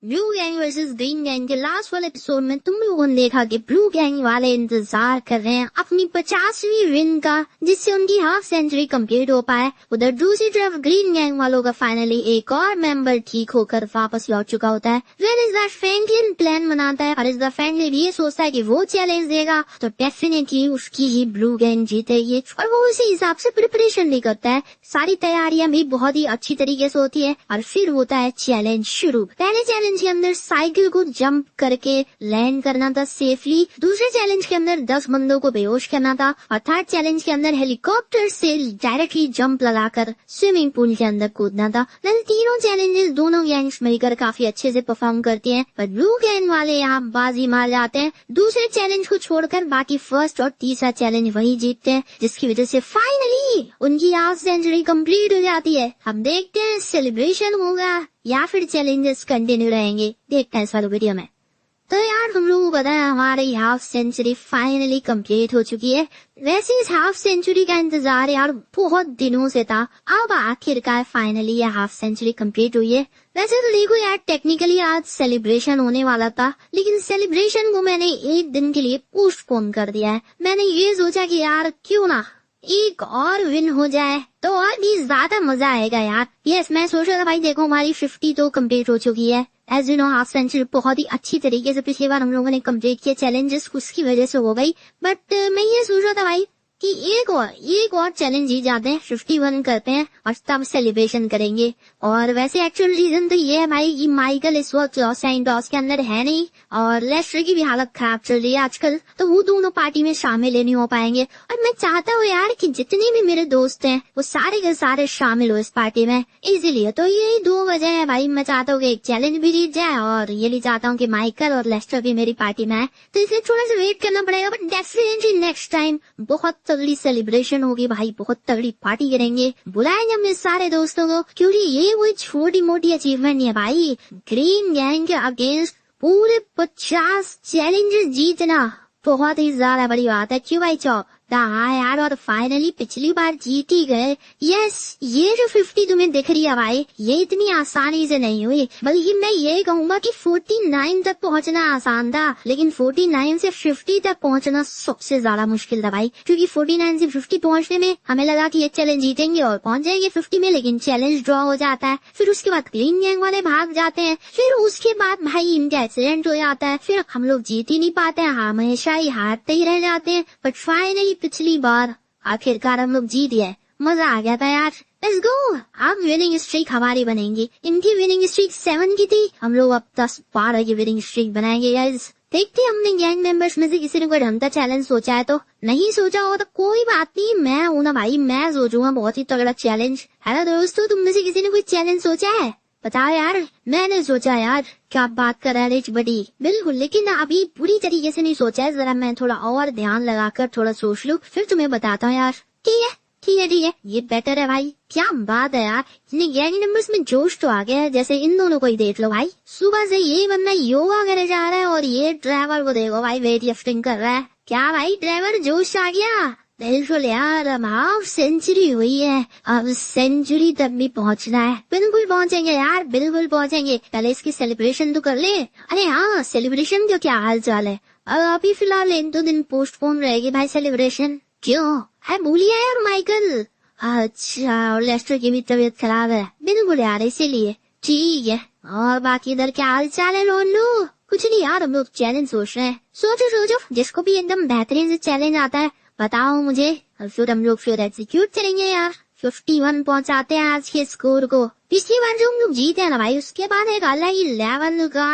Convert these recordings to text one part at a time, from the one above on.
Blue gang versus green gang के last वाले episode में तुम लोगों ने देखा कि ब्लू गैंग वाले इंतजार कर रहे हैं अपनी 50वीं विन का, जिससे उनकी हाफ सेंचुरी कंप्लीट हो पाए। उधर दूसरी तरफ ग्रीन गैंग वालों का फाइनली एक और मेंबर ठीक होकर वापस लौट चुका होता है। वेल इस बार फ्रैंकलिन प्लान बनाता है और इस बार फ्रैंकलिन ये सोचता है कि वो चैलेंज देगा तो डेफिनेटली उसकी ही ब्लू गैंग जीतेगी, और वो उसी हिसाब से प्रिपरेशन भी करता है। सारी तैयारियां भी बहुत ही अच्छी तरीके से होती है और फिर होता है चैलेंज शुरू। पहले चैलेंज के अंदर साइकिल को जंप करके लैंड करना था सेफली, दूसरे चैलेंज के अंदर 10 बंदों को बेहोश करना था, और थर्ड चैलेंज के अंदर हेलीकॉप्टर से डायरेक्टली जंप लगाकर स्विमिंग पूल के अंदर कूदना था। तीनों चैलेंजेस दोनों गैंग्स मिलकर काफी अच्छे से परफॉर्म करती हैं, पर ब्लू गैंग वाले यहाँ बाजी मार जाते हैं। दूसरे चैलेंज को छोड़कर बाकी फर्स्ट और तीसरा चैलेंज वही जीतते हैं, जिसकी वजह से फाइनली उनकी हाफ सेंचुरी कंप्लीट हो जाती है। हम देखते हैं सेलिब्रेशन होगा या फिर चैलेंजेस कंटिन्यू रहेंगे, देखते हैं इस वाले वीडियो में। तो यार तुम लोगों को पता है हमारी हाफ सेंचुरी फाइनली कंप्लीट हो चुकी है। वैसे इस हाफ सेंचुरी का इंतजार यार बहुत दिनों से था, अब आखिरकार फाइनली ये हाफ सेंचुरी कंप्लीट हुई है। वैसे तो देखो यार टेक्निकली आज सेलिब्रेशन होने वाला था, लेकिन सेलिब्रेशन को मैंने एक दिन के लिए पोस्टपोन कर दिया है। मैंने ये सोचा कि यार क्यों ना एक और विन हो जाए तो और भी ज्यादा मजा आएगा यार। यस मैं सोच रहा था भाई देखो हमारी 50 तो कंप्लीट हो चुकी है। As you know half century बहुत ही अच्छी तरीके से पिछली बार हम लोगों ने कंप्लीट किया, चैलेंजेस उसकी वजह से हो गई। बट मैं ये सोच रहा था भाई कि एक और चैलेंज जीत जाते हैं, 51 करते हैं और तब सेलिब्रेशन करेंगे। और वैसे एक्चुअल रीजन तो ये है भाई कि माइकल इस वक्त लॉस एंजेलिस के अंदर है नहीं और लेस्टर की भी हालत खराब चल रही है आजकल, तो वो दोनों पार्टी में शामिल नहीं हो पाएंगे। और मैं चाहता हूँ यार कि जितने भी मेरे दोस्त हैं वो सारे के सारे शामिल हो इस पार्टी में, इसीलिए तो यही 2 वजह है भाई। मैं चाहता हूँ कि एक चैलेंज भी जीत जाए और ये भी चाहता हूँ कि माइकल और लेस्टर भी मेरी पार्टी में आए, तो इसलिए थोड़ा सा वेट करना पड़ेगा। बट डेफिनेटली नेक्स्ट टाइम बहुत तगड़ी सेलिब्रेशन होगी भाई, बहुत तगड़ी पार्टी करेंगे, बुलाएंगे अपने सारे दोस्तों को, क्योंकि ये कोई छोटी मोटी अचीवमेंट नहीं है भाई। ग्रीन गैंग के अगेंस्ट पूरे 50 चैलेंजेस जीतना बहुत ही ज्यादा बड़ी बात है। क्यों भाई चौक हाँ यार, और फाइनली पिछली बार जीत ही गए। यस ये जो 50 तुम्हें दिख रही है भाई ये इतनी आसानी से नहीं हुई, बल्कि मैं ये कहूंगा कि 49 तक पहुंचना आसान था, लेकिन 49 से 50 तक पहुंचना सबसे ज्यादा मुश्किल था भाई। क्योंकि 49 से 50 पहुंचने में हमें लगा कि ये चैलेंज जीतेंगे और पहुंच जाएंगे 50 में, लेकिन चैलेंज ड्रॉ हो जाता है। फिर उसके बाद ग्रीन गैंग वाले भाग जाते हैं, फिर उसके बाद भाई इनका एक्सीडेंट हो जाता है, फिर हम लोग जीत ही नहीं पाते हैं, हमेशा ही हारते ही रह जाते हैं। बट फाइनली पिछली बार आखिरकार हम लोग जीत गए, मजा आ गया था यार। लेट्स गो, अब विनिंग स्ट्रीक हमारी बनेगी। इनकी विनिंग स्ट्रीक 7 की थी, हम लोग अब 10-12 की विनिंग स्ट्रीक बनाएंगे गाइस। देखते हैं हमने गैंग मेंबर्स में से किसी ने कोई ढंग का चैलेंज सोचा है, तो नहीं सोचा हो तो कोई बात नहीं, मैं हूं ना भाई, मैं सोचूंगा बहुत ही तगड़ा चैलेंज। हेलो दोस्तों, तुम में से किसी ने कोई चैलेंज सोचा है? बताओ यार। मैंने सोचा यार। क्या बात कर रहा है रिच बडी? बिल्कुल, लेकिन अभी पूरी तरीके से नहीं सोचा है, जरा मैं थोड़ा और ध्यान लगाकर थोड़ा सोच लूं, फिर तुम्हें बताता हूँ यार। ठीक है ठीक है ठीक है, ये बेटर है भाई। क्या बात है यार, इतने गैंग नंबर्स में जोश तो आ गया है। जैसे इन दोनों को ही देख लो भाई, सुबह से ये बंदा योगा करने जा रहा है और ये ड्राइवर को देखो भाई वेट लिफ्टिंग कर रहा है। क्या भाई ड्राइवर जोश आ गया? बिल्कुल यार, अब हाफ सेंचुरी हुई है, अब सेंचुरी तक भी पहुंचना है। बिल्कुल पहुंचेंगे यार, बिल्कुल पहुंचेंगे। पहले इसकी सेलिब्रेशन तो कर ले। अरे हाँ, सेलिब्रेशन का क्या हाल चाल है? अब अभी फिलहाल 1-2 दिन पोस्टपोन रहेगी भाई सेलिब्रेशन। क्यों है भूलिया यार माइकल? अच्छा, और लेस्टर की भी तबीयत खराब है। बिल्कुल यार, इसीलिए। ठीक है, और बाकी इधर क्या हाल चाल है लोनू? कुछ नहीं यार, हम लोग चैलेंज सोच रहे हैं। सोचो सोचो, जिसको भी एकदम बेहतरीन से चैलेंज आता है बताओ मुझे, और फिर हम लोग फिर एग्जीक्यूट करेंगे यार। 51 पहुंचाते हैं आज के स्कोर को। पिछली बार जो हम लोग जीते हैं ना भाई, उसके बाद एक अलग ही लेवल का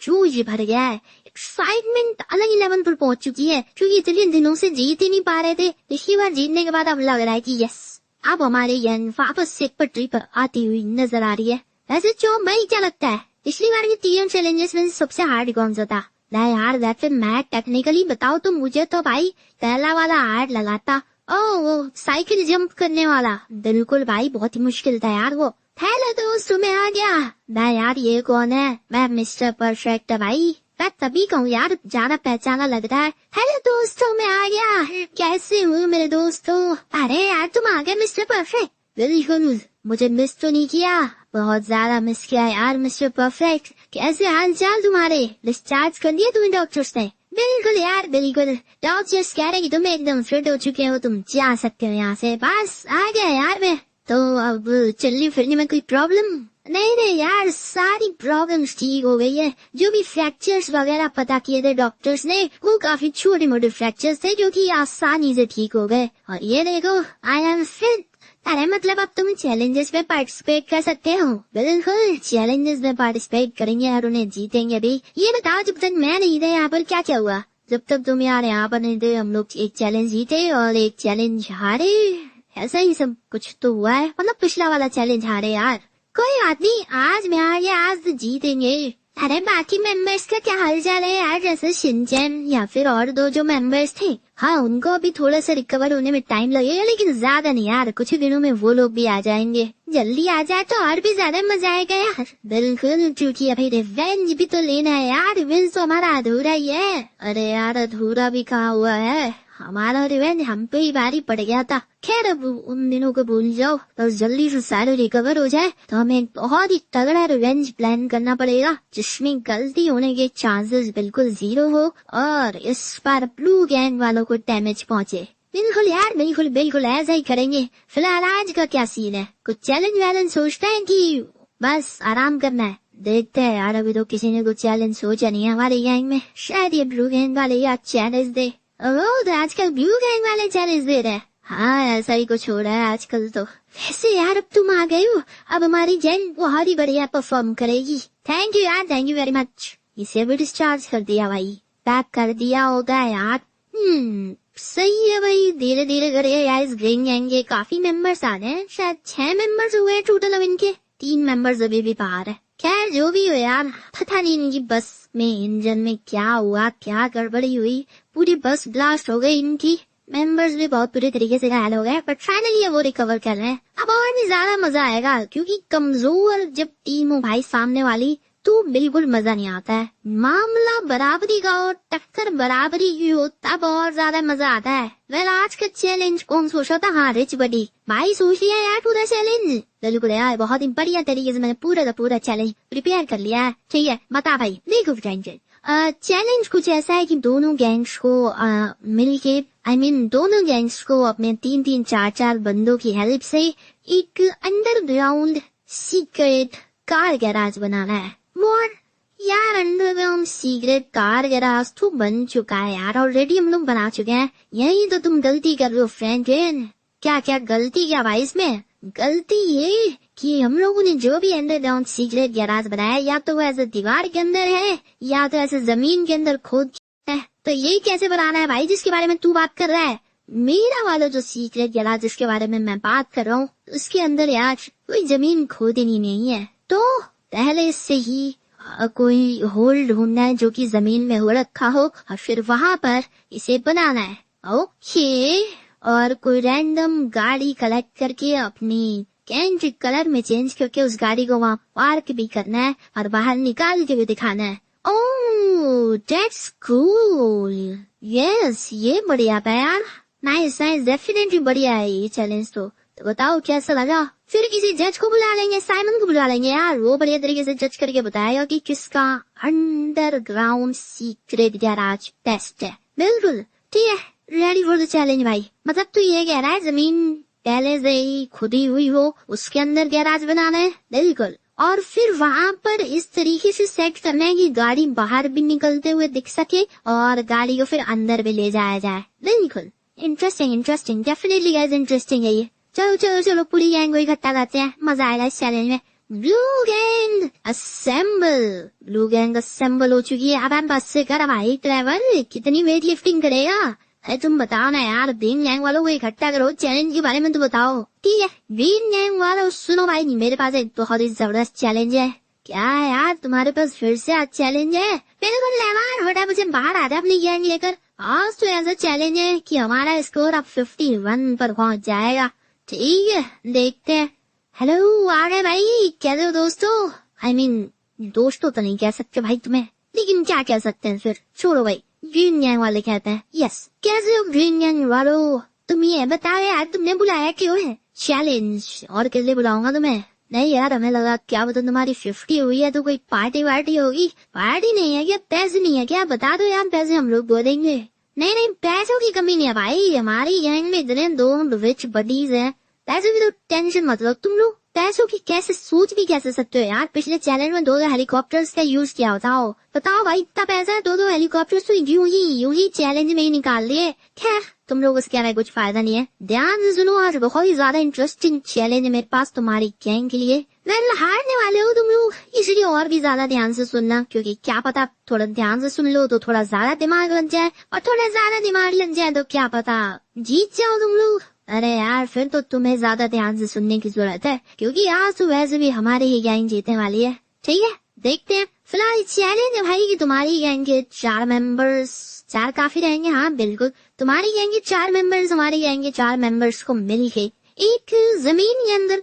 जोश भर गया है, एक्साइटमेंट अलग ही लेवल पर पहुंच चुकी है। क्योंकि इतने दिनों से जीत ही नहीं पा रहे थे, पिछली बार जीतने के बाद अब लग रहा है कि यस, अब हमारे गैंग वापस से पटरी पर आती हुई नजर आ रही है। वैसे चौक भाई क्या लगता है पिछली बार के 3 चैलेंजेस में सबसे हार्ड कौन सा था? ना यार वैसे मैं टेक्निकली बताओ तो मुझे तो भाई पहला वाला हार्ड लगाता। वो साइकिल जंप करने वाला, बिल्कुल भाई बहुत ही मुश्किल था यार वो। हेलो दोस्तों, मैं आ गया। ना यार ये कौन है? मैं मिस्टर परफेक्ट भाई, मैं तभी कहूँ यार, ज्यादा पहचाना लग रहा है। हेलो दोस्तों, मैं आ गया। कैसे हुए मेरे दोस्तों? अरे यार तुम आ गए मिस्टर परफेक्ट। बिल्कुल, मुझे मिस तो नहीं किया, बहुत ज्यादा मिस किया यार मिस्टर परफेक्ट। कैसे हाल चाल तुम्हारे? डिस्चार्ज कर दिया तुम्हें डॉक्टर्स ने? बिल्कुल यार बिल्कुल, डॉक्टर्स कह रहे कि तुम एकदम फिट हो चुके हो, तुम जा सकते हो यहाँ से। बस आ गया यार मैं तो, अब चलने फिरने में कोई प्रॉब्लम नहीं नहीं यार, सारी प्रॉब्लम्स ठीक हो गई है। जो भी फ्रैक्चर्स वगैरह पता किए थे डॉक्टर्स ने, वो काफी छोटे मोटे फ्रैक्चर्स थे जो कि आसानी से ठीक हो गए। और ये देखो, आई एम फिट। अरे मतलब अब तुम चैलेंजेस में पार्टिसिपेट कर सकते हो? बिल्कुल, चैलेंजेस में पार्टिसिपेट करेंगे और उन्हें जीतेंगे भी। ये बताओ, जब तक मैं नहीं थे यहाँ पर क्या क्या हुआ? जब तक तुम यार यहाँ पर नहीं थे, हम लोग एक चैलेंज जीते और एक चैलेंज हारे। ऐसा ही सब कुछ तो हुआ है, मतलब पिछला वाला चैलेंज हारे यार। कोई बात नहीं, आज में आ गया, आज तो जीतेंगे। अरे बाकी मेंबर्स का क्या हालचाल है यार? जैसे शिनचैन या फिर और दो जो मेंबर्स थे, हाँ उनको अभी थोड़ा सा रिकवर होने में टाइम लगेगा, लेकिन ज्यादा नहीं यार, कुछ ही दिनों में वो लोग भी आ जाएंगे। जल्दी आ जाए तो और भी ज्यादा मजा आएगा यार। बिल्कुल, क्योंकि अभी रिवेंज भी तो लेना है यार, रिवेंज तो हमारा अधूरा ही है। अरे यार अधूरा भी कहा हुआ है, हमारा रिवेंज हम पे ही भारी पड़ गया था। खैर अब उन दिनों को भूल जाओ, तो जल्दी से सारे रिकवर हो जाए तो हमें एक बहुत ही तगड़ा रिवेंज प्लान करना पड़ेगा, जिसमें गलती होने के चांसेस बिल्कुल 0 हो और इस बार ब्लू गैंग वालों को डैमेज पहुंचे। बिल्कुल यार बिल्कुल बिल्कुल, ऐसा ही करेंगे। फिलहाल आज का क्या सीन है? कुछ चैलेंज वैलेंज सोचते हैं कि बस आराम करना है? देखते हैं यार, अभी तो किसी ने कुछ चैलेंज सोचा नहीं है हमारे गैंग में। शायद ये ब्लू गैंग वाले यार चैलेंज दे। तो आजकल ब्लू गैंग वाले चैलेंज दे रहे हैं। हाँ ऐसा ही कुछ हो रहा है आजकल तो। वैसे यार अब तुम आ गए हो, अब हमारी गैंग बहुत ही बढ़िया परफॉर्म करेगी। थैंक यू यार, थैंक यू वेरी मच। इसे भी डिस्चार्ज कर दिया भाई, पैक कर दिया होगा यार। सही है भाई, धीरे धीरे करिए यार। इस गैंग के काफी मेंबर्स आ गए हैं, शायद 6 मेंबर्स हुए टोटल। अब इनके 3 मेंबर्स अभी भी बाहर है। खैर जो भी हो यार, पता नहीं इनकी बस में इंजन में क्या हुआ, क्या गड़बड़ी हुई, पूरी बस ब्लास्ट हो गई इनकी। मेंबर्स भी बहुत बुरे तरीके से घायल हो गए, बट फाइनली वो रिकवर कर रहे हैं। अब और भी ज्यादा मजा आएगा, क्योंकि कमजोर जब टीम हो भाई सामने वाली, तो बिल्कुल मजा नहीं आता है। मामला बराबरी का और टक्कर बराबरी की हो तब और ज्यादा मजा आता है। वेल आज का चैलेंज कौन सोचा था? हाँ रिच बडी भाई सोच लिया यार पूरा चैलेंज। बिल्कुल यार, बहुत ही बढ़िया तरीके से मैंने पूरा का पूरा चैलेंज प्रिपेयर कर लिया है। ठीक है बता भाई, देखो चैलेंज कुछ ऐसा है कि दोनों गैंग्स को मिलके, दोनों गैंग्स को अपने 3-3, 4-4 बंदों की हेल्प से एक अंडरग्राउंड सीक्रेट कार गैराज बनाना है। और यार अंडरग्राउंड सीक्रेट कार गैराज तो बन चुका है यार, ऑलरेडी हम लोग बना चुके हैं। यही तो तुम गलती कर रहे हो फ्रेंड। क्या क्या गलती क्या भाई इसमें? गलती ये कि हम लोगों ने जो भी अंडरग्राउंड सीक्रेट गैराज बनाया, या तो वो ऐसे दीवार के अंदर है या तो ऐसे जमीन के अंदर खोद है। तो ये कैसे बनाना है भाई जिसके बारे में तू बात कर रहा है? मेरा वाला जो सीक्रेट गैराज जिसके बारे में मैं बात कर रहा हूँ, उसके अंदर यार कोई जमीन खोदनी नहीं है। तो पहले इससे ही कोई होल ढूंढना है जो कि जमीन में हो रखा हो, और फिर वहाँ पर इसे बनाना है। ओके, और कोई रैंडम गाड़ी कलेक्ट करके अपनी कैंट कलर में चेंज करके उस गाड़ी को वहाँ पार्क भी करना है और बाहर निकाल के भी दिखाना है। ओह दैट्स कूल, यस ये बढ़िया था यार। नाइस नाइस, डेफिनेटली बढ़िया है ये चैलेंज। तो बताओ कैसा लगा? फिर किसी जज को बुला लेंगे, साइमन को बुला लेंगे यार, वो बढ़िया तरीके से जज करके बताएगा कि किसका अंडरग्राउंड सीक्रेट गैराज बेस्ट है। बिल्कुल ठीक है, रेडी फॉर द चैलेंज भाई। मतलब तो ये कह रहा है जमीन पहले से ही खुदी हुई हो, उसके अंदर गैराज बनाना है? बिल्कुल, और फिर वहाँ पर इस तरीके से सेट करना है कि गाड़ी बाहर भी निकलते हुए दिख सके और गाड़ी को फिर अंदर भी ले जाया जाए। बिल्कुल interesting interesting, definitely guys interesting है ये। चलो चलो चलो पूरी गैंग को इकट्ठा करते हैं, मजा आएगा इस चैलेंज में। Blue gang assemble, blue gang assemble हो चुकी है। अब हम बस से कर भाई ट्रैवल, कितनी वेट लिफ्टिंग करेगा? अरे तुम बताओ ना यार, ग्रीन गैंग वालों को इकट्ठा करो, चैलेंज के बारे में तो बताओ। ठीक है ग्रीन गैंग वालों सुनो भाई, मेरे पास एक बहुत ही जबरदस्त चैलेंज है। क्या है यार तुम्हारे पास फिर से आज चैलेंज है? बिल्कुल लेवार बेटा, मुझे बाहर आ जा अपनी गैंग लेकर। आज तो ऐसा चैलेंज है कि हमारा स्कोर अब 51 पर पहुंच जाएगा। ठीक है देखते हैं। हेलो आ गए भाई, कैसे हो दोस्तों? दोस्तों तो नहीं कह सकते भाई तुम्हें, लेकिन क्या कह सकते हैं फिर, छोड़ो भाई। ग्रीन गैंग वाले कहते हैं यस। कैसे हो ग्रीन गैंग वालों? तुम ये बताओ यार तुमने बुलाया क्यों है? चैलेंज और कैसे बुलाऊंगा तुम्हें? नहीं यार, हमें लगा क्या बता तुम्हारी 50 हुई है तो कोई पार्टी वार्टी होगी। पार्टी नहीं है क्या, पैसे नहीं है क्या, बता दो यार, पैसे हम लोग दे देंगे। नहीं नहीं, पैसों की कमी नहीं है भाई, हमारी गैंग में इतने दो रिच बडीज हैं, पैसों की तो टेंशन मत लो। तुम लोग पैसों की कैसे सोच भी कैसे सकते हो यार, पिछले चैलेंज में 2 हेलीकॉप्टर्स का यूज किया, बताओ बताओ भाई, इतना पैसा है, 2 हेलीकॉप्टर्स तो यूं ही चैलेंज में ही निकाल लिए। खैर तुम लोग उसके आने कुछ फायदा नहीं है, ध्यान से सुनो, आज बहुत ही ज्यादा इंटरेस्टिंग चैलेंज है मेरे पास तुम्हारी गैंग के लिए। हारने वाले हो तुम लोग, इसलिए और भी ज्यादा ध्यान से सुनना, क्योंकि क्या पता थोड़ा ध्यान से सुन लो तो थोड़ा ज्यादा दिमाग लग जाए, और थोड़ा ज्यादा दिमाग लग जाए तो क्या पता जीत जाओ तुम लोग। अरे यार फिर तो तुम्हें ज्यादा ध्यान से सुनने की जरूरत है, क्योंकि आज तो वैसे भी हमारी ही गैंग जीतने वाली है। ठीक है देखते हैं। फिलहाल चैलेंज है भाई कि तुम्हारी गैंग के 4 मेंबर्स, 4 काफी रहेंगे, हाँ बिल्कुल, तुम्हारी गैंग के 4 मेंबर्स हमारी गैंग के 4 मेंबर्स को मिलके एक जमीन के अंदर